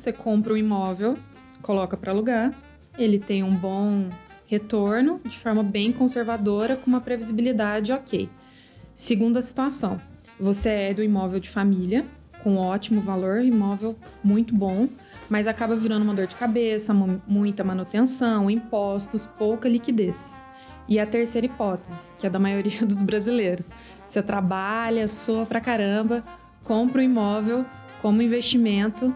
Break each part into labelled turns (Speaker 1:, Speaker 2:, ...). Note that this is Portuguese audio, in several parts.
Speaker 1: você compra um imóvel, coloca para alugar, ele tem um bom retorno de forma bem conservadora, com uma previsibilidade ok. Segunda situação, você é do imóvel de família, com ótimo valor, imóvel muito bom, mas acaba virando uma dor de cabeça, muita manutenção, impostos, pouca liquidez. E a terceira hipótese, que é da maioria dos brasileiros, você trabalha, soa pra caramba, compra um imóvel como investimento,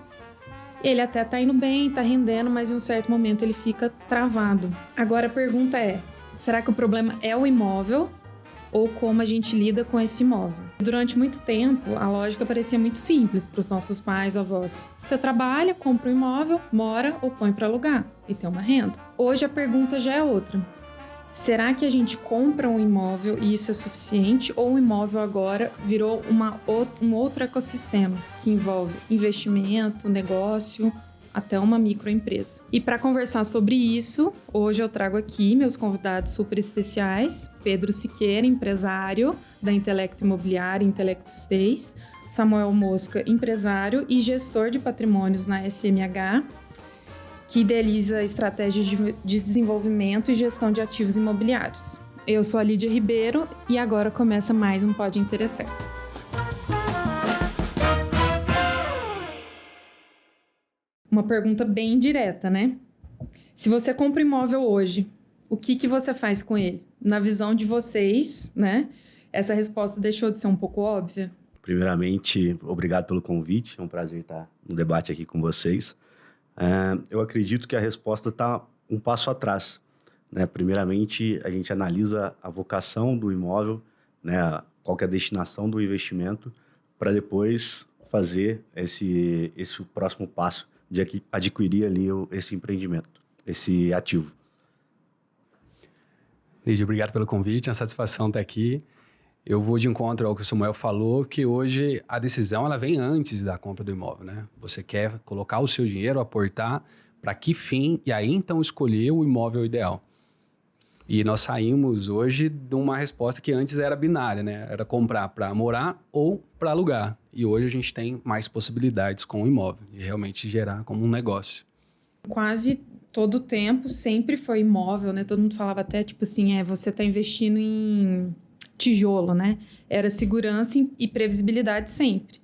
Speaker 1: ele até tá indo bem, tá rendendo, mas em um certo momento ele fica travado. Agora a pergunta é, será que o problema é o imóvel ou como a gente lida com esse imóvel? Durante muito tempo, a lógica parecia muito simples para os nossos pais, avós. Você trabalha, compra um imóvel, mora ou põe para alugar e tem uma renda. Hoje a pergunta já é outra. Será que a gente compra um imóvel e isso é suficiente? Ou o imóvel agora virou um outro ecossistema que envolve investimento, negócio, até uma microempresa? E para conversar sobre isso, hoje eu trago aqui meus convidados super especiais. Pedro Siqueira, empresário da Intelecto Imobiliária, Intelecto Stays. Samuel Mosca, empresário e gestor de patrimônios na SMH, que idealiza estratégias de desenvolvimento e gestão de ativos imobiliários. Eu sou a Lídia Ribeiro e agora começa mais um Pode Interessar. Uma pergunta bem direta, né? Se você compra um imóvel hoje, o que você faz com ele? Na visão de vocês, né? Essa resposta deixou de ser um pouco óbvia?
Speaker 2: Primeiramente, obrigado pelo convite. É um prazer estar no debate aqui com vocês. Eu acredito que a resposta está um passo atrás, né? Primeiramente, a gente analisa a vocação do imóvel, né? Qual que é a destinação do investimento, para depois fazer esse próximo passo de adquirir ali esse empreendimento, esse ativo.
Speaker 3: Lídia, obrigado pelo convite, é uma satisfação estar aqui. Eu vou de encontro ao que o Samuel falou, que hoje a decisão ela vem antes da compra do imóvel, né? Você quer colocar o seu dinheiro, aportar, para que fim, e aí então escolher o imóvel ideal. E nós saímos hoje de uma resposta que antes era binária, né? Era comprar para morar ou para alugar. E hoje a gente tem mais possibilidades com o imóvel, e realmente gerar como um negócio.
Speaker 1: Quase todo o tempo sempre foi imóvel, né? Todo mundo falava até, tipo assim, você está investindo em tijolo, né? Era segurança e previsibilidade sempre.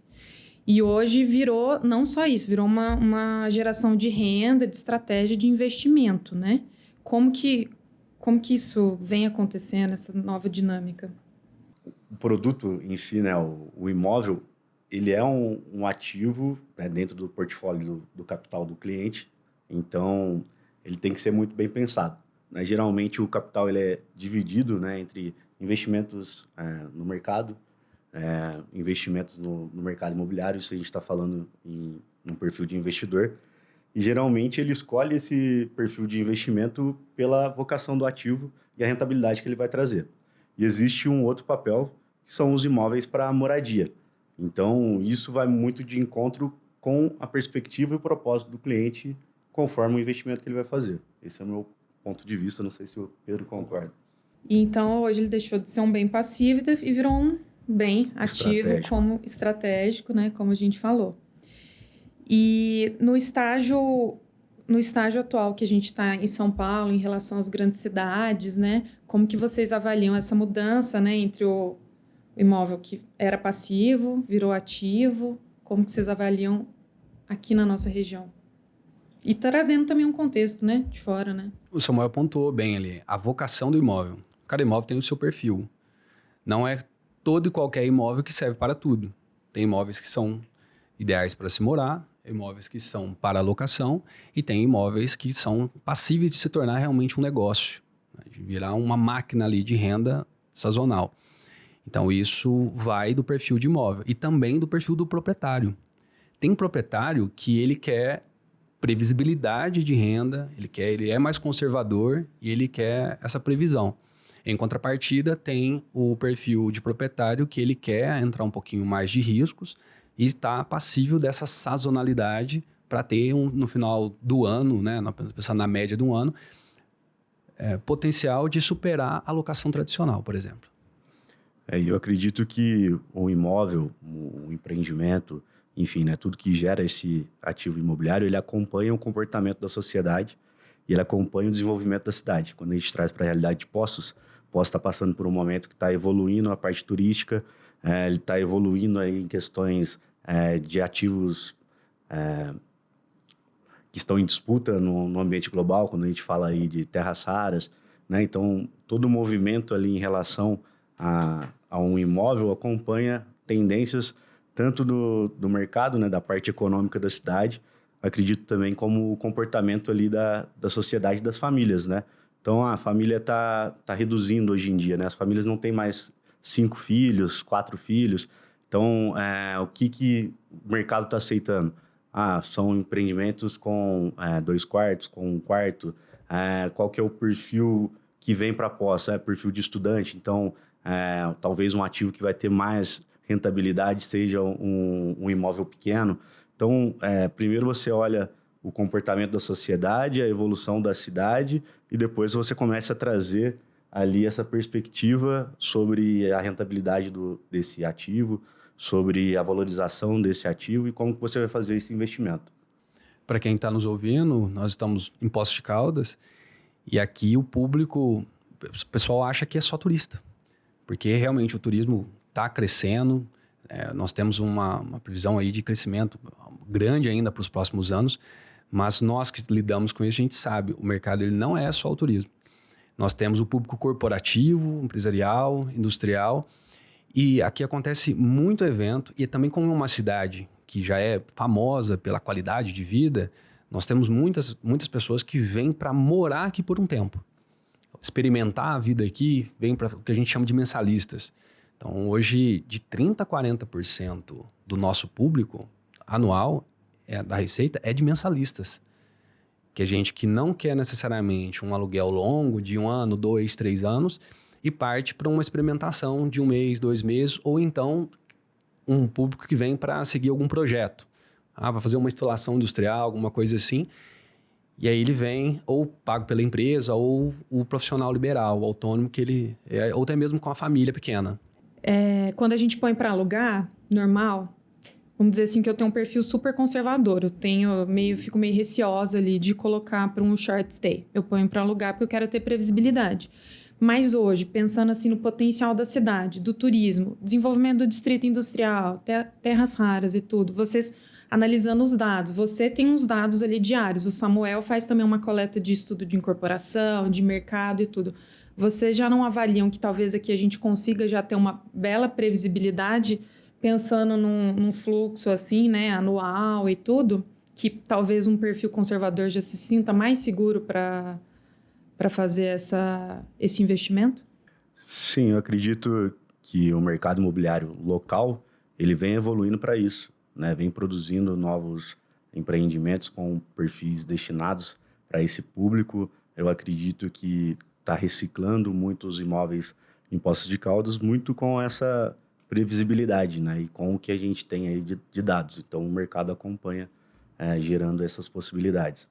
Speaker 1: E hoje virou, não só isso, virou uma geração de renda, de estratégia de investimento, né? Como que isso vem acontecendo, essa nova dinâmica?
Speaker 2: O produto em si, né, o imóvel, ele é um ativo, né, dentro do portfólio do capital do cliente, então ele tem que ser muito bem pensado, né? Geralmente o capital ele é dividido, né, entre investimentos no mercado, investimentos no mercado imobiliário, isso a gente está falando em um perfil de investidor, e geralmente ele escolhe esse perfil de investimento pela vocação do ativo e a rentabilidade que ele vai trazer. E existe um outro papel, que são os imóveis para moradia. Então, isso vai muito de encontro com a perspectiva e o propósito do cliente, conforme o investimento que ele vai fazer. Esse é o meu ponto de vista, não sei se o Pedro concorda.
Speaker 1: Então, hoje ele deixou de ser um bem passivo e virou um bem ativo, como estratégico, né, como a gente falou. E no estágio atual que a gente está em São Paulo, em relação às grandes cidades, né, como que vocês avaliam essa mudança, né, entre o imóvel que era passivo, virou ativo? Como que vocês avaliam aqui na nossa região? E trazendo também um contexto, né, de fora, né?
Speaker 3: O Samuel apontou bem ali, a vocação do imóvel. Cada imóvel tem o seu perfil. Não é todo e qualquer imóvel que serve para tudo. Tem imóveis que são ideais para se morar, imóveis que são para locação e tem imóveis que são passíveis de se tornar realmente um negócio, né, de virar uma máquina ali de renda sazonal. Então isso vai do perfil de imóvel e também do perfil do proprietário. Tem proprietário que ele quer previsibilidade de renda, ele é mais conservador e ele quer essa previsão. Em contrapartida, tem o perfil de proprietário que ele quer entrar um pouquinho mais de riscos e está passível dessa sazonalidade para ter no final do ano, né, pensando na média de um ano, potencial de superar a locação tradicional, por exemplo.
Speaker 2: Eu acredito que o imóvel, o empreendimento, enfim, né, tudo que gera esse ativo imobiliário, ele acompanha o comportamento da sociedade e ele acompanha o desenvolvimento da cidade. Quando a gente traz para a realidade de Poços, Poços está passando por um momento que está evoluindo a parte turística, ele está evoluindo aí em questões de ativos que estão em disputa no ambiente global, quando a gente fala aí de terras raras, né? Então, todo o movimento ali em relação a um imóvel acompanha tendências tanto do mercado, né, da parte econômica da cidade, acredito também como o comportamento ali da sociedade e das famílias, né? Então, a família tá reduzindo hoje em dia, né? As famílias não têm mais 5 filhos, 4 filhos. Então, o que o mercado está aceitando? São empreendimentos com 2 quartos, com 1 quarto. Qual que é o perfil que vem para a posse? Perfil de estudante. Então, talvez um ativo que vai ter mais rentabilidade seja um imóvel pequeno. Então, primeiro você olha o comportamento da sociedade, a evolução da cidade, e depois você começa a trazer ali essa perspectiva sobre a rentabilidade desse ativo, sobre a valorização desse ativo e como que você vai fazer esse investimento.
Speaker 3: Para quem está nos ouvindo, nós estamos em Poços de Caldas e aqui o público, o pessoal acha que é só turista, porque realmente o turismo está crescendo, nós temos uma previsão aí de crescimento grande ainda para os próximos anos, mas nós que lidamos com isso, a gente sabe, o mercado ele não é só o turismo. Nós temos o público corporativo, empresarial, industrial, e aqui acontece muito evento, e também como uma cidade que já é famosa pela qualidade de vida, nós temos muitas pessoas que vêm para morar aqui por um tempo. Experimentar a vida aqui, vem para o que a gente chama de mensalistas. Então, hoje, de 30% a 40% do nosso público anual da receita é de mensalistas. Que é gente que não quer necessariamente um aluguel longo de 1 ano, 2, 3 anos e parte para uma experimentação de 1 mês, 2 meses, ou então um público que vem para seguir algum projeto. Vai fazer uma instalação industrial, alguma coisa assim. E aí ele vem ou pago pela empresa ou o profissional liberal, o autônomo, que ele ou até mesmo com a família pequena.
Speaker 1: Quando a gente põe para alugar, normal, vamos dizer assim que eu tenho um perfil super conservador. Fico meio receosa ali de colocar para um short stay. Eu ponho para alugar porque eu quero ter previsibilidade. Mas hoje, pensando assim no potencial da cidade, do turismo, desenvolvimento do distrito industrial, terras raras e tudo, vocês analisando os dados, você tem uns dados ali diários, o Samuel faz também uma coleta de estudo de incorporação, de mercado e tudo. Vocês já não avaliam que talvez aqui a gente consiga já ter uma bela previsibilidade, pensando num fluxo assim, né, anual e tudo, que talvez um perfil conservador já se sinta mais seguro para fazer esse investimento?
Speaker 2: Sim, eu acredito que o mercado imobiliário local ele vem evoluindo para isso, né? Vem produzindo novos empreendimentos com perfis destinados para esse público. Eu acredito que está reciclando muitos imóveis em Poços de Caldas muito com essa previsibilidade, né? E com o que a gente tem aí de dados. Então, o mercado acompanha gerando essas possibilidades.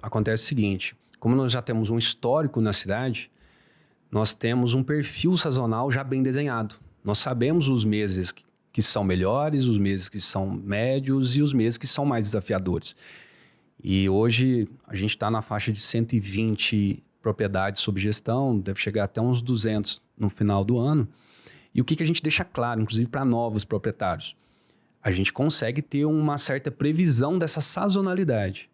Speaker 3: Acontece o seguinte, como nós já temos um histórico na cidade, nós temos um perfil sazonal já bem desenhado. Nós sabemos os meses que são melhores, os meses que são médios e os meses que são mais desafiadores. E hoje a gente está na faixa de 120 propriedades sob gestão, deve chegar até uns 200 no final do ano. E o que a gente deixa claro, inclusive para novos proprietários? A gente consegue ter uma certa previsão dessa sazonalidade.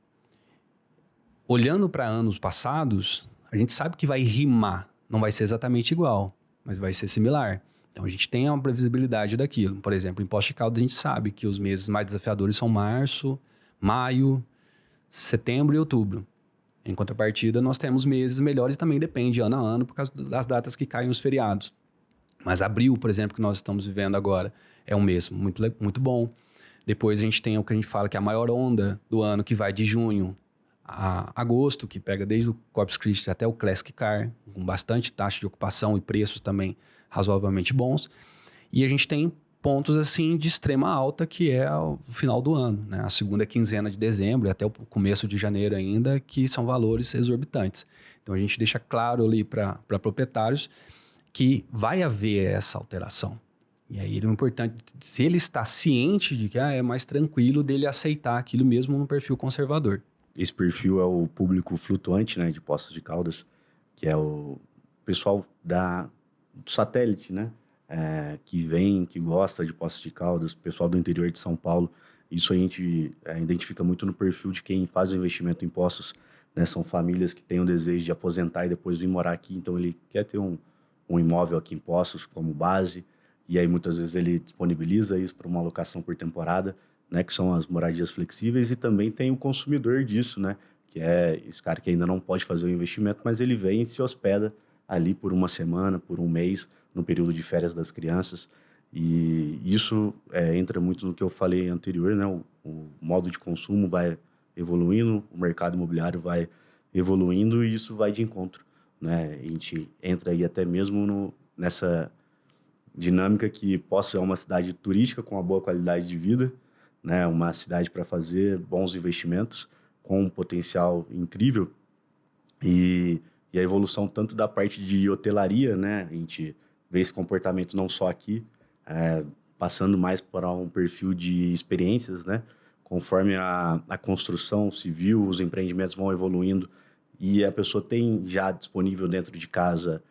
Speaker 3: Olhando para anos passados, a gente sabe que vai rimar. Não vai ser exatamente igual, mas vai ser similar. Então, a gente tem uma previsibilidade daquilo. Por exemplo, em Poços de Caldas, a gente sabe que os meses mais desafiadores são março, maio, setembro e outubro. Em contrapartida, nós temos meses melhores, também depende ano a ano, por causa das datas que caem os feriados. Mas abril, por exemplo, que nós estamos vivendo agora, é um mês muito, muito bom. Depois a gente tem o que a gente fala que é a maior onda do ano, que vai de junho a agosto, que pega desde o Corpus Christi até o Classic Car, com bastante taxa de ocupação e preços também razoavelmente bons. E a gente tem pontos assim de extrema alta, que é o final do ano, né? A segunda quinzena de dezembro e até o começo de janeiro ainda, que são valores exorbitantes. Então a gente deixa claro ali para proprietários que vai haver essa alteração. E aí, é importante, se ele está ciente de que é mais tranquilo dele aceitar aquilo mesmo no perfil conservador.
Speaker 2: Esse perfil é o público flutuante, né, de Poços de Caldas, que é o pessoal do satélite, né, que vem, que gosta de Poços de Caldas, pessoal do interior de São Paulo. Isso a gente identifica muito no perfil de quem faz o investimento em Poços, né, são famílias que têm o desejo de aposentar e depois vir morar aqui, então ele quer ter um imóvel aqui em Poços como base, e aí muitas vezes ele disponibiliza isso para uma locação por temporada, né, que são as moradias flexíveis, e também tem o consumidor disso, né, que é esse cara que ainda não pode fazer o investimento, mas ele vem e se hospeda ali por uma semana, por um mês, no período de férias das crianças, e isso entra muito no que eu falei anterior, né, o modo de consumo vai evoluindo, o mercado imobiliário vai evoluindo e isso vai de encontro, né, a gente entra aí até mesmo nessa dinâmica que Poços é uma cidade turística com uma boa qualidade de vida, né, uma cidade para fazer bons investimentos, com um potencial incrível, e a evolução tanto da parte de hotelaria, né, a gente vê esse comportamento não só aqui, passando mais para um perfil de experiências, né, conforme a construção civil, os empreendimentos vão evoluindo e a pessoa tem já disponível dentro de casa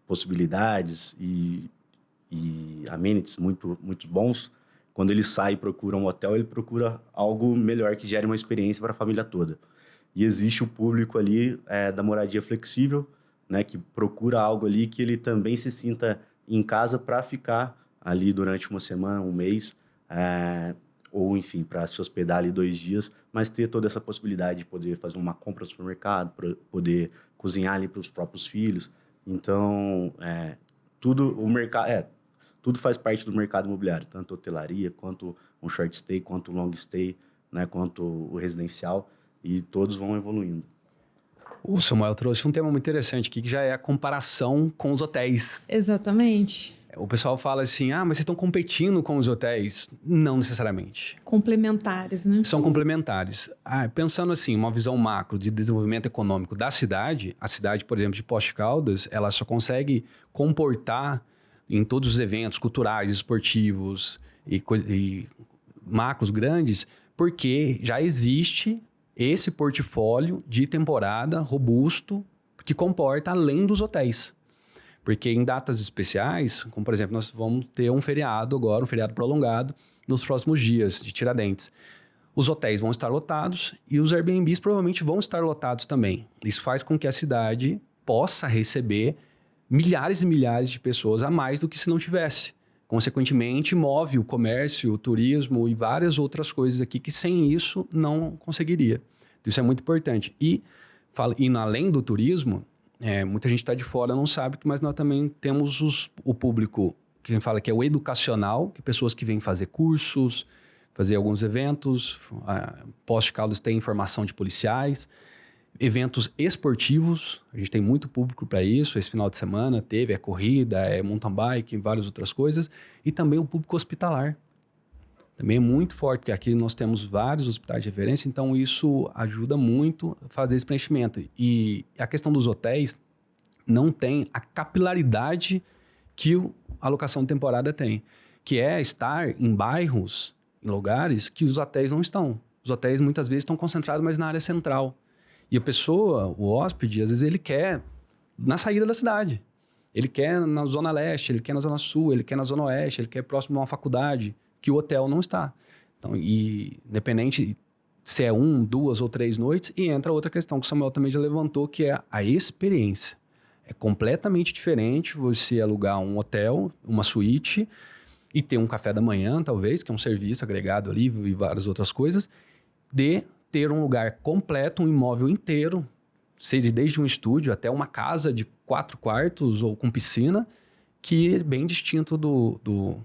Speaker 2: possibilidades e amenities muito bons. Quando ele sai e procura um hotel, ele procura algo melhor que gere uma experiência para a família toda. E existe o público ali da moradia flexível, né, que procura algo ali que ele também se sinta em casa para ficar ali durante uma semana, um mês, ou enfim, para se hospedar ali 2 dias, mas ter toda essa possibilidade de poder fazer uma compra no supermercado, poder cozinhar ali para os próprios filhos. Então, tudo faz parte do mercado imobiliário, tanto hotelaria, quanto um short stay, quanto um long stay, né, quanto o residencial, e todos vão evoluindo.
Speaker 3: O Samuel trouxe um tema muito interessante aqui, que já é a comparação com os hotéis.
Speaker 1: Exatamente.
Speaker 3: O pessoal fala assim, mas vocês estão competindo com os hotéis? Não necessariamente.
Speaker 1: Complementares, né?
Speaker 3: São complementares. Pensando assim, uma visão macro de desenvolvimento econômico da cidade, a cidade, por exemplo, de Poços de Caldas, ela só consegue comportar em todos os eventos culturais, esportivos e macros grandes, porque já existe esse portfólio de temporada robusto que comporta além dos hotéis. Porque em datas especiais, como por exemplo, nós vamos ter um feriado agora, um feriado prolongado, nos próximos dias de Tiradentes. Os hotéis vão estar lotados e os Airbnbs provavelmente vão estar lotados também. Isso faz com que a cidade possa receber milhares e milhares de pessoas a mais do que se não tivesse. Consequentemente, move o comércio, o turismo e várias outras coisas aqui que sem isso não conseguiria. Então, isso é muito importante. E, indo além do turismo, muita gente está de fora não sabe, mas nós também temos o público que a gente fala que é o educacional, que pessoas que vêm fazer cursos, fazer alguns eventos. Poços de Caldas tem formação de policiais, eventos esportivos, a gente tem muito público para isso. Esse final de semana teve corrida, mountain bike, várias outras coisas, e também o público hospitalar. Também é muito forte, porque aqui nós temos vários hospitais de referência, então isso ajuda muito a fazer esse preenchimento. E a questão dos hotéis não tem a capilaridade que a locação de temporada tem, que é estar em bairros, em lugares que os hotéis não estão. Os hotéis muitas vezes estão concentrados mais na área central. E a pessoa, o hóspede, às vezes ele quer na saída da cidade. Ele quer na zona leste, ele quer na zona sul, ele quer na zona oeste, ele quer próximo a uma faculdade, que o hotel não está. Então, independente se é 1, 2 ou 3 noites, e entra outra questão que o Samuel também já levantou, que é a experiência. É completamente diferente você alugar um hotel, uma suíte, e ter um café da manhã, talvez, que é um serviço agregado ali e várias outras coisas, de ter um lugar completo, um imóvel inteiro, seja desde um estúdio até uma casa de 4 quartos ou com piscina, que é bem distinto do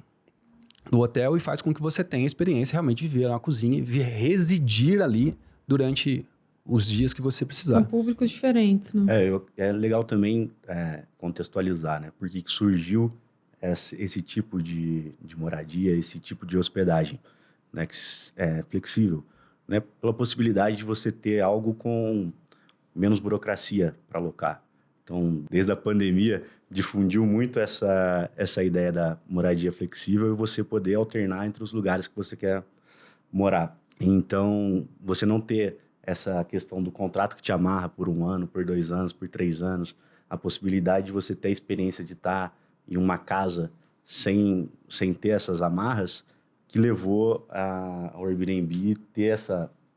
Speaker 3: hotel e faz com que você tenha a experiência realmente de viver na cozinha e residir ali durante os dias que você precisar.
Speaker 1: São públicos diferentes, né?
Speaker 2: É legal também contextualizar, né? Por que surgiu esse tipo de moradia, esse tipo de hospedagem, né? Que é flexível, né? Pela possibilidade de você ter algo com menos burocracia para alocar. Então, desde a pandemia, difundiu muito essa ideia da moradia flexível e você poder alternar entre os lugares que você quer morar. Então, você não ter essa questão do contrato que te amarra por 1 ano, por 2 anos, por 3 anos, a possibilidade de você ter a experiência de estar em uma casa sem ter essas amarras, que levou ao Airbnb ter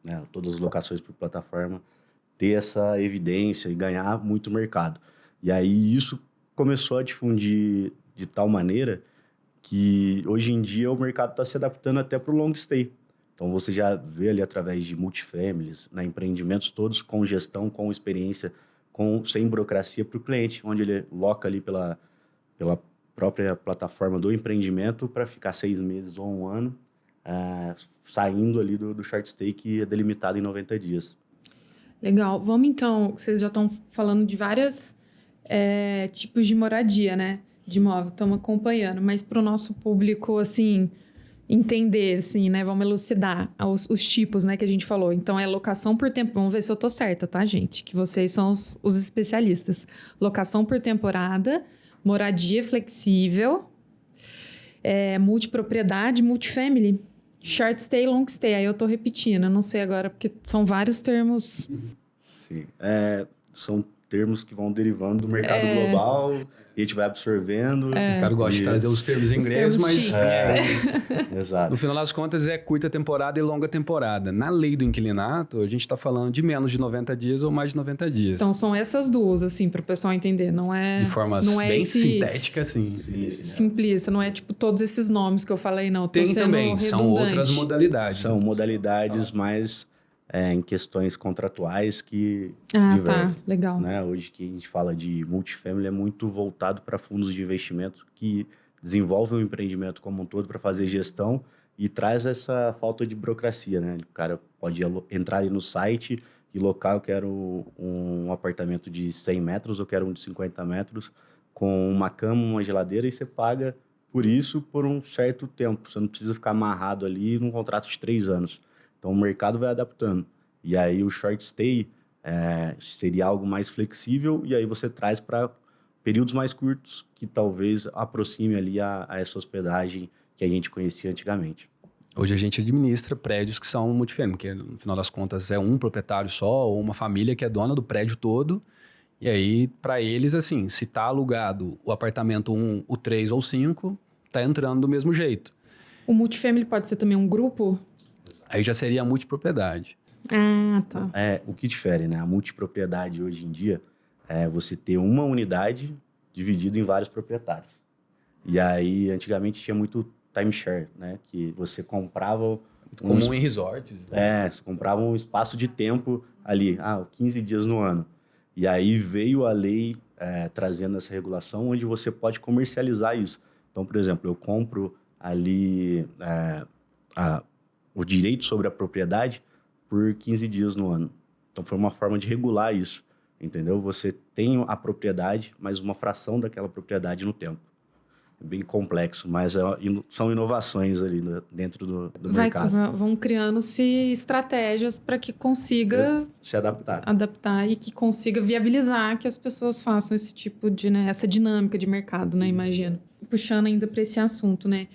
Speaker 2: né, todas as locações por plataforma, ter essa evidência e ganhar muito mercado. E aí isso começou a difundir de tal maneira que hoje em dia o mercado está se adaptando até para o long stay. Então você já vê ali através de multifamilies, né, empreendimentos todos com gestão, com experiência, sem burocracia para o cliente, onde ele loca ali pela própria plataforma do empreendimento para ficar 6 meses ou 1 ano, saindo ali do short stay que é delimitado em 90 dias.
Speaker 1: Legal. Vamos então, vocês já estão falando de vários tipos de moradia, né? De imóvel, estamos acompanhando, mas para o nosso público, assim, entender, assim, né? Vamos elucidar os tipos, né, que a gente falou. Então, é locação por tempo. Vamos ver se eu tô certa, tá, gente? Que vocês são os especialistas. Locação por temporada, moradia flexível, multipropriedade, multifamily, short stay, long stay. Aí eu tô repetindo, eu não sei agora, porque são vários termos.
Speaker 2: Sim, são termos que vão derivando do mercado global e a gente vai absorvendo.
Speaker 3: O cara gosta de trazer os termos em inglês, mas
Speaker 2: exato.
Speaker 3: No final das contas é curta temporada e longa temporada. Na lei do inquilinato, a gente está falando de menos de 90 dias ou mais de 90 dias.
Speaker 1: Então são essas duas, assim, para o pessoal entender. Não é
Speaker 3: de forma bem sintética, assim.
Speaker 1: Simplista, não é tipo todos esses nomes que eu falei, não.
Speaker 3: Tem também, são outras modalidades.
Speaker 2: São modalidades mais em questões contratuais que
Speaker 1: tá, legal.
Speaker 2: Né? Hoje que a gente fala de multifamily é muito voltado para fundos de investimento que desenvolvem o empreendimento como um todo para fazer gestão e traz essa falta de burocracia, né? O cara pode entrar ali no site e locar, eu quero um apartamento de 100 metros, eu quero um de 50 metros com uma cama, uma geladeira e você paga por isso por um certo tempo. Você não precisa ficar amarrado ali num contrato de 3 anos. Então, o mercado vai adaptando. E aí, o short stay seria algo mais flexível e aí você traz para períodos mais curtos que talvez aproxime ali a essa hospedagem que a gente conhecia antigamente.
Speaker 3: Hoje a gente administra prédios que são multifamily, porque no final das contas é um proprietário só ou uma família que é dona do prédio todo. E aí, para eles, assim, se está alugado o apartamento 1, o 3 ou 5, está entrando do mesmo jeito.
Speaker 1: O multifamily pode ser também um grupo?
Speaker 3: Aí já seria a multipropriedade.
Speaker 1: Tá.
Speaker 2: O que difere, né? A multipropriedade hoje em dia é você ter uma unidade dividida em vários proprietários. E aí, antigamente, tinha muito timeshare, né? Que você comprava...
Speaker 3: Comum em resorts.
Speaker 2: Né? Você comprava um espaço de tempo ali, 15 dias no ano. E aí veio a lei trazendo essa regulação onde você pode comercializar isso. Então, por exemplo, eu compro ali... o direito sobre a propriedade por 15 dias no ano. Então, foi uma forma de regular isso, entendeu? Você tem a propriedade, mas uma fração daquela propriedade no tempo. É bem complexo, mas são inovações ali dentro do mercado.
Speaker 1: Vão criando-se estratégias para que consiga...
Speaker 2: se adaptar.
Speaker 1: Adaptar e que consiga viabilizar que as pessoas façam esse tipo de, né, essa dinâmica de mercado, né? Imagino. Puxando ainda para esse assunto, né?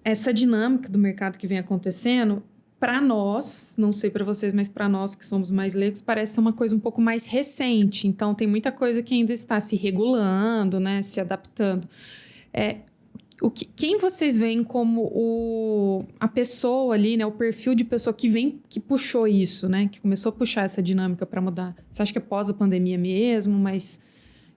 Speaker 1: Essa dinâmica do mercado que vem acontecendo, para nós, não sei para vocês, mas para nós que somos mais leigos, parece ser uma coisa um pouco mais recente. Então, tem muita coisa que ainda está se regulando, né? Se adaptando. Quem vocês veem como a pessoa ali, né? O perfil de pessoa que puxou isso, né? Que começou a puxar essa dinâmica para mudar. Você acha que é pós a pandemia mesmo? Mas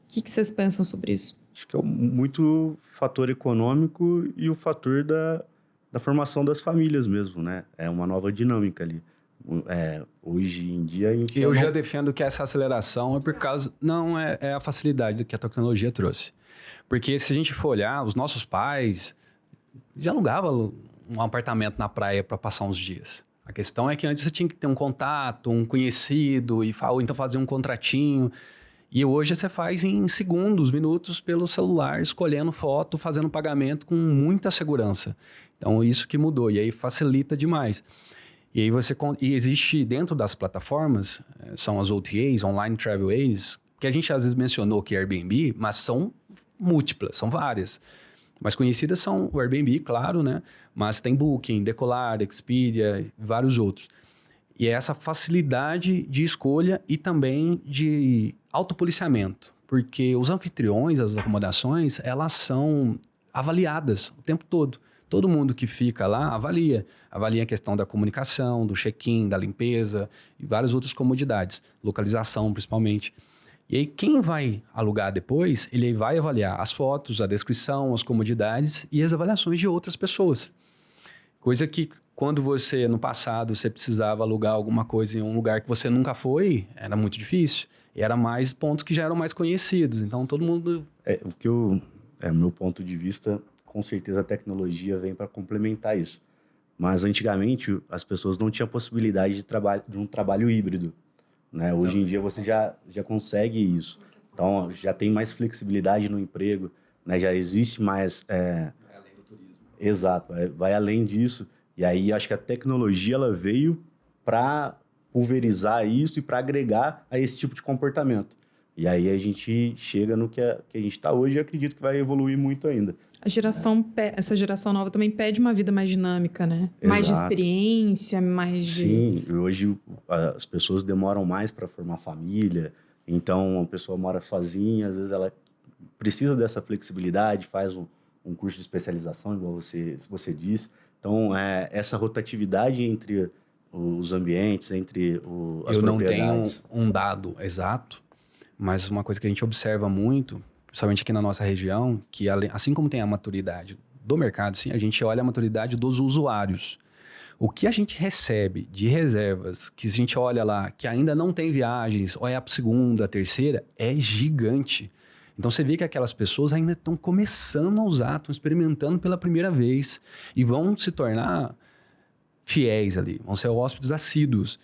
Speaker 1: o que vocês pensam sobre isso?
Speaker 2: Acho que é muito fator econômico e o fator da formação das famílias mesmo, né? É uma nova dinâmica ali. Hoje em dia...
Speaker 3: Eu já defendo que essa aceleração é por causa... Não, é a facilidade que a tecnologia trouxe. Porque se a gente for olhar, os nossos pais já alugavam um apartamento na praia para passar uns dias. A questão é que antes você tinha que ter um contato, um conhecido, ou então fazer um contratinho... E hoje você faz em segundos, minutos, pelo celular, escolhendo foto, fazendo pagamento com muita segurança. Então, isso que mudou. E aí facilita demais. E aí existe dentro das plataformas, são as OTAs, Online Travel Agents, Porque a gente às vezes mencionou que Airbnb, mas são múltiplas, são várias. Mais conhecidas são o Airbnb, claro, né? Mas tem Booking, Decolar, Expedia, vários outros. E é essa facilidade de escolha e também de autopoliciamento. Porque os anfitriões, as acomodações, elas são avaliadas o tempo todo. Todo mundo que fica lá avalia. Avalia a questão da comunicação, do check-in, da limpeza e várias outras comodidades. Localização, principalmente. E aí, quem vai alugar depois, ele vai avaliar as fotos, a descrição, as comodidades e as avaliações de outras pessoas. Coisa que, quando você, no passado, você precisava alugar alguma coisa em um lugar que você nunca foi, era muito difícil. E era mais pontos que já eram mais conhecidos. Então, todo mundo...
Speaker 2: Meu ponto de vista, com certeza a tecnologia vem para complementar isso. Mas, antigamente, as pessoas não tinham possibilidade de um trabalho híbrido. Né? Hoje em dia você já consegue isso. Então, já tem mais flexibilidade no emprego, né? Já existe mais...
Speaker 3: Vai além do turismo.
Speaker 2: Exato, vai além disso. E aí, acho que a tecnologia ela veio para pulverizar isso e para agregar a esse tipo de comportamento. E aí a gente chega no que a gente está hoje e acredito que vai evoluir muito ainda.
Speaker 1: Essa geração nova também pede uma vida mais dinâmica, né?
Speaker 2: Exato.
Speaker 1: Mais de experiência, mais de...
Speaker 2: Sim, hoje as pessoas demoram mais para formar família, então a pessoa mora sozinha, às vezes ela precisa dessa flexibilidade, faz um curso de especialização, igual você disse. Então, essa rotatividade entre os ambientes, entre as propriedades...
Speaker 3: Eu não tenho um dado exato, mas uma coisa que a gente observa muito, principalmente aqui na nossa região, que assim como tem a maturidade do mercado, sim, a gente olha a maturidade dos usuários. O que a gente recebe de reservas, que a gente olha lá, que ainda não tem viagens, ou é a segunda, a terceira, é gigante. Então você vê que aquelas pessoas ainda estão começando a usar, estão experimentando pela primeira vez e vão se tornar fiéis ali, vão ser hóspedes assíduos.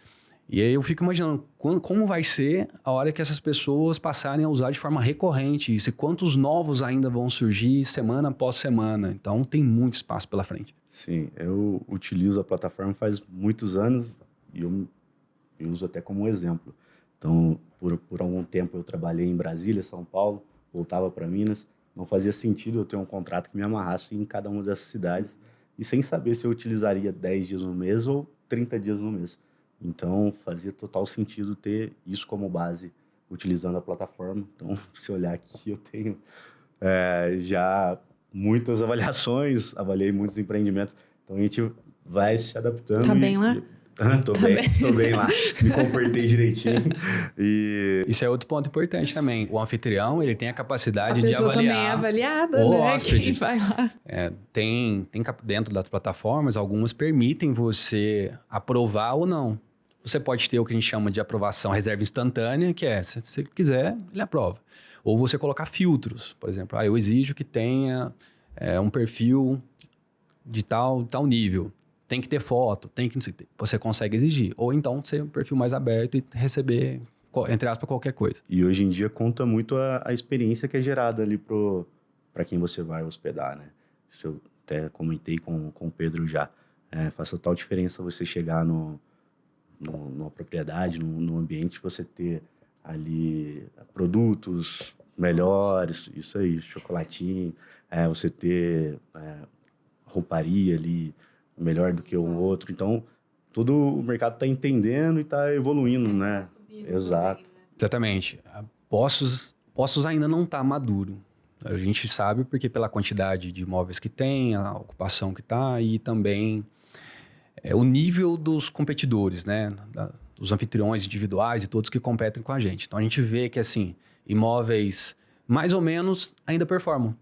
Speaker 3: E aí eu fico imaginando como vai ser a hora que essas pessoas passarem a usar de forma recorrente isso, e quantos novos ainda vão surgir semana após semana. Então tem muito espaço pela frente.
Speaker 2: Sim, eu utilizo a plataforma faz muitos anos e eu uso até como exemplo. Então, por algum tempo eu trabalhei em Brasília, São Paulo, voltava para Minas. Não fazia sentido eu ter um contrato que me amarrasse em cada uma dessas cidades e sem saber se eu utilizaria 10 dias no mês ou 30 dias no mês. Então, fazia total sentido ter isso como base, utilizando a plataforma. Então, se olhar aqui, eu tenho já muitas avaliações, avaliei muitos empreendimentos. Então, a gente vai se adaptando.
Speaker 1: Tá bem lá?
Speaker 2: Tô bem lá. Me comportei direitinho.
Speaker 3: Isso é outro ponto importante também. O anfitrião, ele tem a capacidade de avaliar...
Speaker 1: A pessoa também é avaliada,
Speaker 3: o
Speaker 1: né?
Speaker 3: hóspede.
Speaker 1: Quem vai lá.
Speaker 3: Tem dentro das plataformas, algumas permitem você aprovar ou não. Você pode ter o que a gente chama de aprovação reserva instantânea, que se você quiser, ele aprova. Ou você colocar filtros. Por exemplo, eu exijo que tenha um perfil de tal nível. Tem que ter foto, você consegue exigir. Ou então ser um perfil mais aberto e receber, entre aspas, qualquer coisa.
Speaker 2: E hoje em dia conta muito a experiência que é gerada ali para quem você vai hospedar, né? Isso eu até comentei com o Pedro já. Faz total diferença você chegar numa propriedade, num ambiente, você ter ali produtos melhores, isso aí, chocolatinho, você ter rouparia ali melhor do que um outro. Então, todo o mercado está entendendo e está evoluindo, né? Exato.
Speaker 1: Também, né?
Speaker 3: Exatamente. Poços ainda não está maduro. A gente sabe porque pela quantidade de imóveis que tem, a ocupação que está e também o nível dos competidores, né? Dos anfitriões individuais e todos que competem com a gente. Então, a gente vê que, assim, imóveis mais ou menos ainda performam.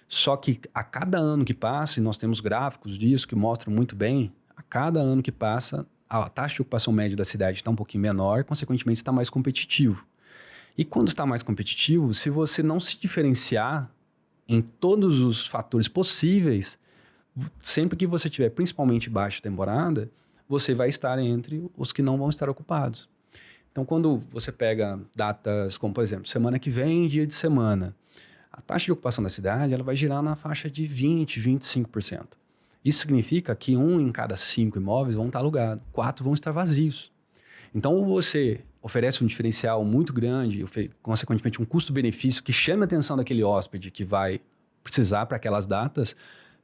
Speaker 3: Só que a cada ano que passa, e nós temos gráficos disso que mostram muito bem, a cada ano que passa, a taxa de ocupação média da cidade está um pouquinho menor, consequentemente está mais competitivo. E quando está mais competitivo, se você não se diferenciar em todos os fatores possíveis, sempre que você tiver principalmente baixa temporada, você vai estar entre os que não vão estar ocupados. Então, quando você pega datas como, por exemplo, semana que vem, dia de semana, a taxa de ocupação da cidade ela vai girar na faixa de 20%, 25%. Isso significa que 1 em cada 5 imóveis vão estar alugados, 4 vão estar vazios. Então, ou você oferece um diferencial muito grande, consequentemente um custo-benefício que chame a atenção daquele hóspede que vai precisar para aquelas datas,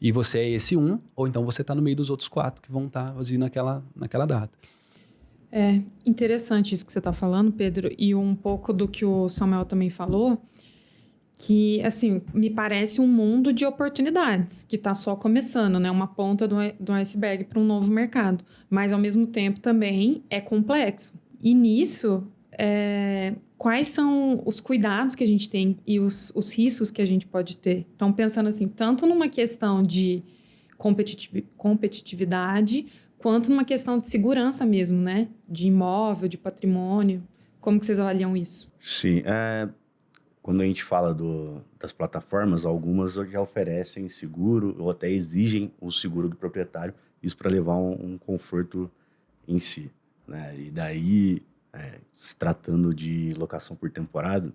Speaker 3: e você é esse um, ou então você está no meio dos outros 4 que vão estar vazios naquela data.
Speaker 1: É interessante isso que você está falando, Pedro, e um pouco do que o Samuel também falou, que, assim, me parece um mundo de oportunidades, que está só começando, né? Uma ponta do iceberg para um novo mercado. Mas, ao mesmo tempo, também é complexo. E nisso, quais são os cuidados que a gente tem e os riscos que a gente pode ter? Então, pensando assim, tanto numa questão de competitividade, quanto numa questão de segurança mesmo, né? De imóvel, de patrimônio. Como que vocês avaliam isso?
Speaker 2: Sim, quando a gente fala das plataformas, algumas já oferecem seguro ou até exigem o seguro do proprietário, isso para levar um conforto em si, né? E daí, se tratando de locação por temporada,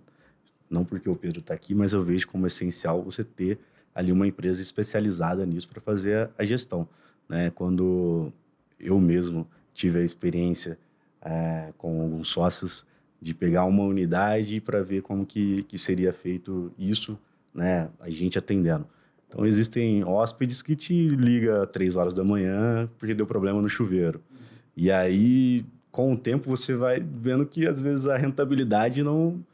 Speaker 2: não porque o Pedro está aqui, mas eu vejo como essencial você ter ali uma empresa especializada nisso para fazer a gestão, né? Quando eu mesmo tive a experiência com alguns sócios de pegar uma unidade para ver como que seria feito isso, né? A gente atendendo. Então, existem hóspedes que te ligam 3 horas da manhã porque deu problema no chuveiro. E aí, com o tempo, você vai vendo que, às vezes, a rentabilidade não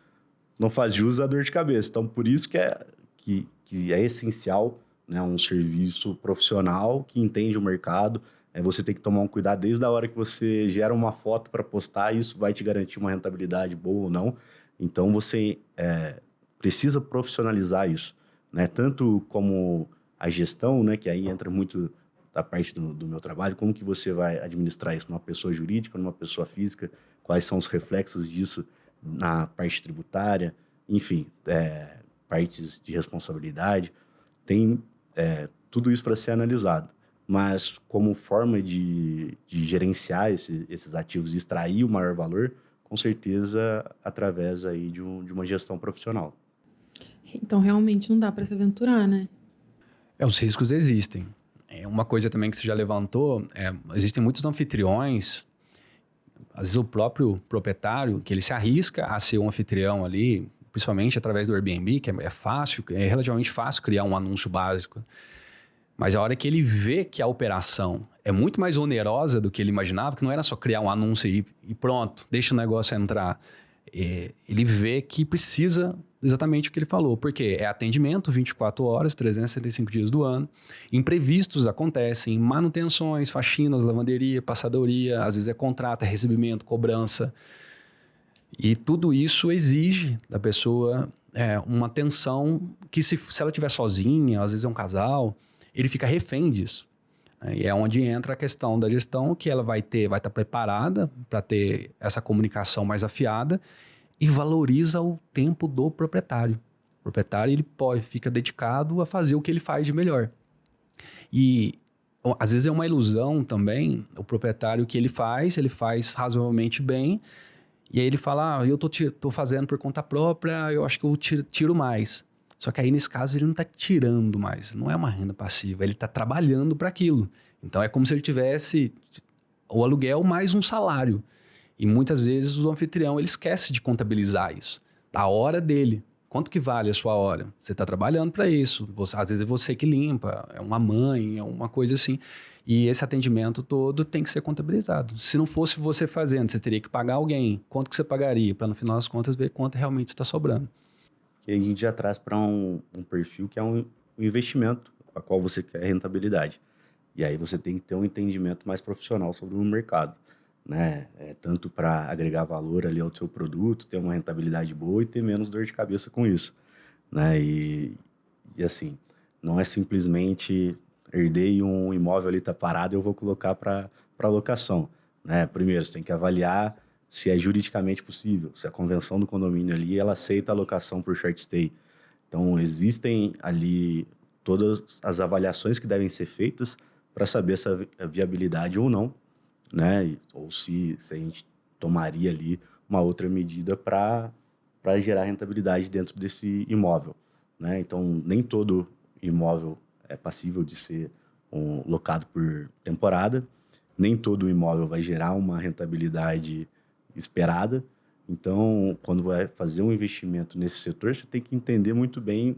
Speaker 2: faz jus à dor de cabeça. Então, por isso que é essencial, né, um serviço profissional que entende o mercado. Você tem que tomar um cuidado desde a hora que você gera uma foto para postar, isso vai te garantir uma rentabilidade boa ou não. Então, você precisa profissionalizar isso, né? Tanto como a gestão, né, que aí entra muito da parte do meu trabalho, como que você vai administrar isso numa pessoa jurídica, numa pessoa física, quais são os reflexos disso na parte tributária, enfim, partes de responsabilidade. Tem tudo isso para ser analisado. Mas como forma de gerenciar esses ativos e extrair o maior valor, com certeza através aí de uma gestão profissional.
Speaker 1: Então, realmente não dá para se aventurar, né?
Speaker 3: Os riscos existem. Uma coisa também que você já levantou, existem muitos anfitriões, às vezes o próprio proprietário, que ele se arrisca a ser um anfitrião ali, principalmente através do Airbnb, que é fácil, é relativamente fácil criar um anúncio básico. Mas a hora que ele vê que a operação é muito mais onerosa do que ele imaginava, que não era só criar um anúncio e pronto, deixa o negócio entrar. Ele vê que precisa exatamente o que ele falou. Porque é atendimento 24 horas, 365 dias do ano. Imprevistos acontecem, manutenções, faxinas, lavanderia, passadoria, às vezes é contrato, é recebimento, cobrança. E tudo isso exige da pessoa uma atenção que se ela estiver sozinha, às vezes é um casal, ele fica refém disso. E é onde entra a questão da gestão, que ela vai estar preparada para ter essa comunicação mais afiada e valoriza o tempo do proprietário. O proprietário ele fica dedicado a fazer o que ele faz de melhor. E às vezes é uma ilusão também, o proprietário que ele faz razoavelmente bem, e aí ele fala, eu tô fazendo por conta própria, eu acho que eu tiro mais. Só que aí, nesse caso, ele não está tirando mais. Não é uma renda passiva. Ele está trabalhando para aquilo. Então, é como se ele tivesse o aluguel mais um salário. E muitas vezes o anfitrião ele esquece de contabilizar isso. A hora dele. Quanto que vale a sua hora? Você está trabalhando para isso. Às vezes é você que limpa. É uma mãe, é uma coisa assim. E esse atendimento todo tem que ser contabilizado. Se não fosse você fazendo, você teria que pagar alguém. Quanto que você pagaria? Para, no final das contas, ver quanto realmente está sobrando.
Speaker 2: E a gente já traz para um perfil que é um investimento, a qual você quer rentabilidade. E aí você tem que ter um entendimento mais profissional sobre o mercado, né? Tanto para agregar valor ali ao seu produto, ter uma rentabilidade boa e ter menos dor de cabeça com isso, né? E assim, não é simplesmente herdei um imóvel ali, está parado, eu vou colocar para locação, né? Primeiro, você tem que avaliar se é juridicamente possível, se a convenção do condomínio ali, ela aceita a locação por short stay. Então, existem ali todas as avaliações que devem ser feitas para saber essa viabilidade ou não, né? Ou se a gente tomaria ali uma outra medida para gerar rentabilidade dentro desse imóvel, né? Então, nem todo imóvel é passível de ser locado por temporada, nem todo imóvel vai gerar uma rentabilidade esperada, Então, quando vai fazer um investimento nesse setor, você tem que entender muito bem